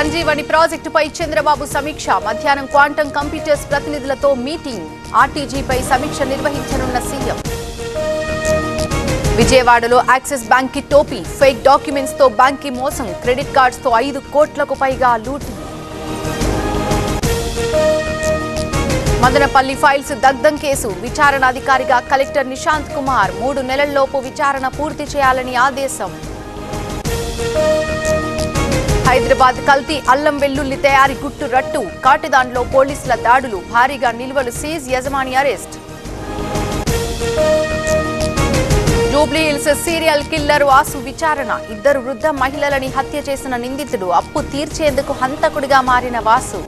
సంజీవని ప్రాజెక్టుపై చంద్రబాబు సమీక్ష. మధ్యాహ్నం క్వాంటం కంప్యూటర్స్ ప్రతినిధులతో మీటింగ్. ఆర్టీజీపై సమీక్ష నిర్వహించనున్న సీఎం. విజయవాడలో యాక్సిస్ బ్యాంక్ కి టోపీ. ఫేక్ డాక్యుమెంట్స్ తో బ్యాంక్ కి మోసం. క్రెడిట్ కార్డ్స్ తో 5 కోట్లకు పైగా లూటీ. మదనపల్లి ఫైల్స్ దగ్ధం కేసు. విచారణ అధికారిగా కలెక్టర్ నిశాంత్ కుమార్. 3 నెలల్లోపు విచారణ పూర్తి చేయాలని ఆదేశం. హైదరాబాద్ కల్తీ అల్లం వెల్లుల్లి తయారీ గుట్టు రట్టు. కాటిదాన్లో పోలీసుల దాడులు. భారీగా నిల్వలు సీజ్. యజమాని arrest. Jubilee Hills serial killer Vasu విచారణ. 2 వృద్ధ మహిళలని హత్య చేసిన నిందితుడు. అప్పు తీర్చేందుకు హంతకుడిగా మారిన వాసు.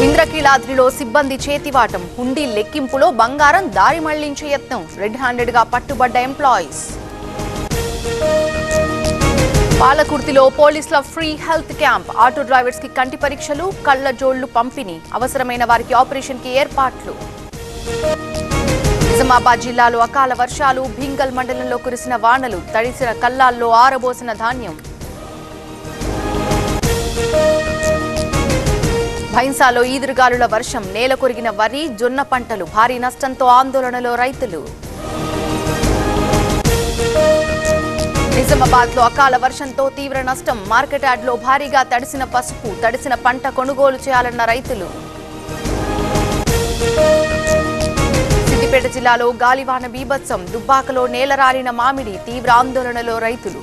ఇంద్రకీలాద్రిలో సిబ్బంది చేతివాటం. హుండీ లెక్కింపులో బంగారం దారి మళ్లించే యత్నం. రెడ్ హ్యాండెడ్ గా పట్టుబడ్డ ఎంప్లాయీస్. పాలకుర్తిలో పోలీసుల free health camp. Auto drivers కి కంటి పరీక్షలు, కళ్ల జోళ్లు పంపిణీ. అవసరమైన వారికి ఆపరేషన్ కి ఏర్పాట్లు. నిజామాబాద్ జిల్లాలో అకాల వర్షాలు. భింగల్ మండలంలో కురిసిన వానలు. తడిసిన కల్లాల్లో ఆరబోసిన ధాన్యం. భైంసాలో ఈదురుగాలుల వర్షం. నేల కొరిగిన వరి, జొన్న పంటలు. భారీ నష్టంతో ఆందోళనలో రైతులు. నిజామాబాద్ లో అకాల వర్షంతో తీవ్ర నష్టం. మార్కెట్ యార్డ్లో భారీగా తడిసిన పసుపు. తడిసిన పంట కొనుగోలు చేయాలన్న రైతులు. సిద్దిపేట జిల్లాలో గాలివాన బీభత్సం. దుబ్బాకలో నేలరాలిన మామిడి. తీవ్ర ఆందోళనలో రైతులు.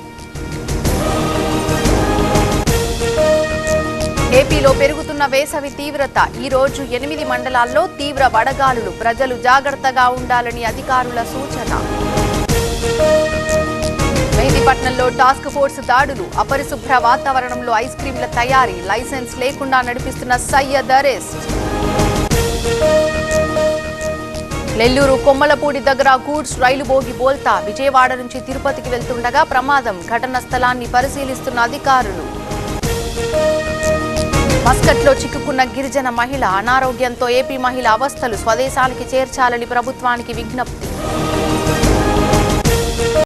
ఏపీలో పెరుగుతున్న వేసవి తీవ్రత. ఈ రోజు 8 మండలాల్లో తీవ్ర వడగాలులు. ప్రజలు జాగ్రత్తగా ఉండాలని అధికారుల సూచన. మెహదీపట్నంలో టాస్క్ ఫోర్స్ దాడులు. అపరిశుభ్ర వాతావరణంలో ఐస్ క్రీంల తయారీ. లైసెన్స్ లేకుండా నడిపిస్తున్న సయ్యద్ అరెస్ట్. నెల్లూరు కొమ్మలపూడి దగ్గర గూడ్స్ రైలు బోగి బోల్తా. విజయవాడ నుంచి తిరుపతికి వెళ్తుండగా ప్రమాదం. ఘటనా స్థలాన్ని పరిశీలిస్తున్న అధికారులు. మస్కట్లో చిక్కుకున్న గిరిజన మహిళ. అనారోగ్యంతో ఏపీ మహిళ అవస్థలు. స్వదేశానికి చేర్చాలని ప్రభుత్వానికి విజ్ఞప్తి.